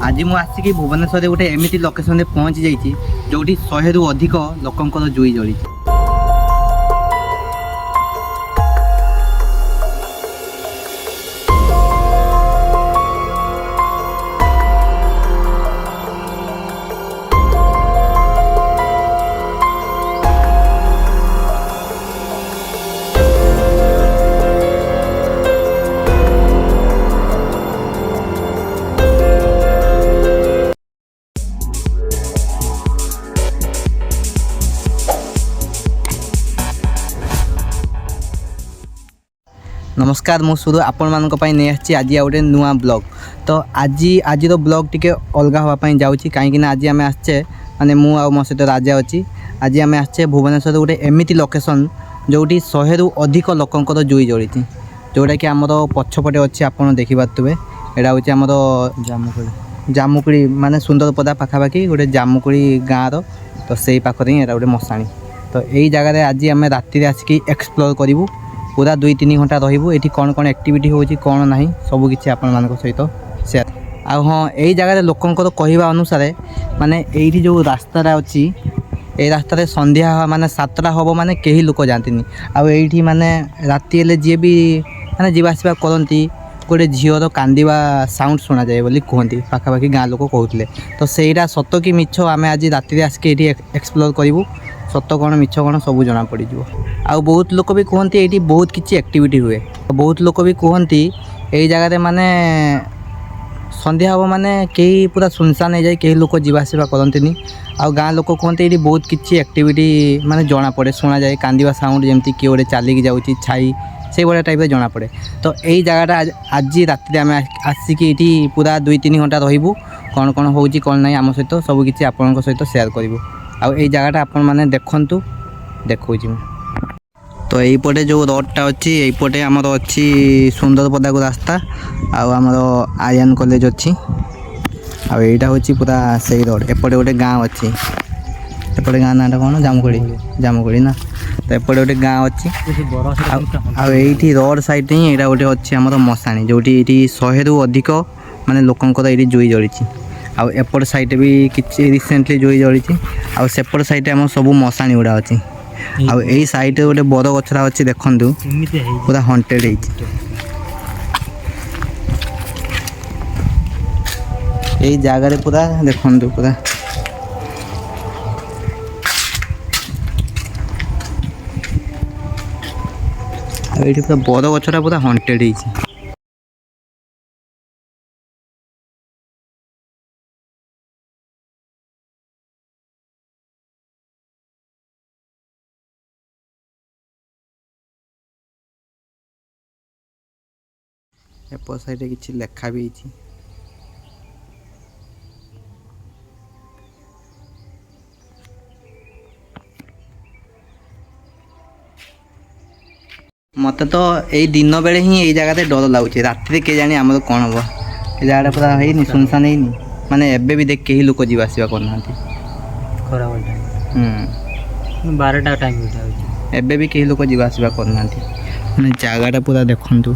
आज मु आसिक भुवनेश्वर गोटे एमती लोकेशन पहुँची जाइए जो 100 रु अधिक लोकंकर जुई जली। नमस्कार मु सुरु आपण मानक पई नै आछि आज गोटे नुआ ब्लॉग। तो आज ब्लॉग टिके अलग होवाई जाऊँगी कहीं आज आम आसचे माने मु आ मो सहित राजा अच्छी। आज आम आसचे भुवनेश्वर गोटे एमती लोकेशन जोटी 100 रु अधिक लोकंकर जुई जली जोटा कि आमर पछपटे अच्छी आप देखिपे। यहाँ हूँ आमर जामुकुड़ी माने सुंदरपदा पाखापाखि गोटे जामुकुड़ी गाँव तो से पाखे ही गोटे मशाणी। तो यही जगह आज आम राति आसिक एक्सप्लोर करूँ पूरा 2-3 घंटा रही कौन कौन एक्टिविटी होची कौन ना सबकि आपण मान सहित सेयार। आ हाँ यही जगह लोकंर कहवा अनुसार माने यही जो रास्ता अच्छी ये रास्तार संध्या माने 7टा हम माने कहीं लोक जाती आईटी माने राति जी भी माने जावासवा करती गोटे झीर कांदिवा साउंड शुणा जाए बोली कहती पाखापाखि गाँ लोक कहते। तो सहीटा सत कि मिछ आम आज राति आसिक ये एक्सप्लोर करूँ सत कौन मिछ कौन सब जना पड़ आ बहुत लोक भी कहते ये बहुत किसी एक्टिविटी हुए। बहुत लोक भी कहते यही जगह माने संध्या हम माने कहीं पूरा सुनसान हो जाए कहीं लोक जावासवा करती आ गाँ लोक कहते ये बहुत किसी एक्टिविटी माने जना पड़े शुणा जाए कांदिवा साउंड जमती किए गोटे चलिकी जाऊँगी छाई से भाया टाइप जना पड़े। तो यही जगहटा आज राति आम आसिक ये पूरा 2-3 घंटा रही कौन कौन हो कौन ना आम सहित सबकि आपण सहित सेयार करूँ आ जगहटा आपण मैंने देखु देखो। तो यहीपटे जो रोडटा अच्छी यहीपटे आमर अच्छी सुंदरपदा को रास्ता आमर आर्यन कॉलेज अच्छी आईटा हूँ पूरा से रोड। एपटे गोटे गाँव अच्छी एपटे गाँ नाटा कौन जामुकुड़ी ना। तो एपटे गोटे गाँव अच्छी आईटी रोड साइड ही यहाँ गोटे अच्छी आमर मशाणी जोटी ये 100 रु अधिक माने लोकंकर ये जुई जली आउट साइड भी किसी रिसेंटली जुई जली आउट साइड आम सब मशाणी गुड़ा अच्छी आई साइड गोटे बड़ गछरा अच्छी देखु पूरा हंटेड यही जगार पूरा देखु पूरा ये पूरा बड़ गछरा पूरा हंटेड एपट साइड किसी लेखा भी मत तो यही दिन बेले ही यही जगह डर लगुच राति के जानी आम कौन हम ये जगह पूरा है सुनसान है माने एबे भी देख कहीं लोक जावासवा करना 12टा टाइम एबे भी कहीं लोक जावासवा करना माने जगहटा पूरा देखु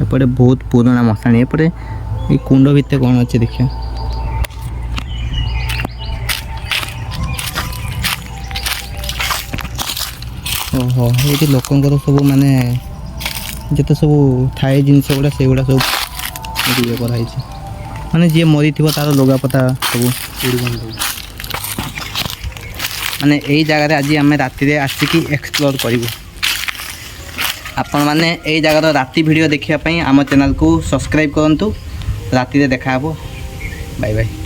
एपटे बहुत पुराना मशाणी एपटे ये कुंड भितर कौन अच्छे देखिए ओहो ये लोकंर सब माने जिते सब थाए जिनस गुड़ा से गुड़ा सब ये कराई माने जी मरी थी तार लुगापता सब माने यही जगह आज आम राति आसिक एक्सप्लोर करूँ। आपण मैंने यही जगह राति वीडियो देखापी आम चैनल को सब्सक्राइब करूँ। राति देखा बाय बाय।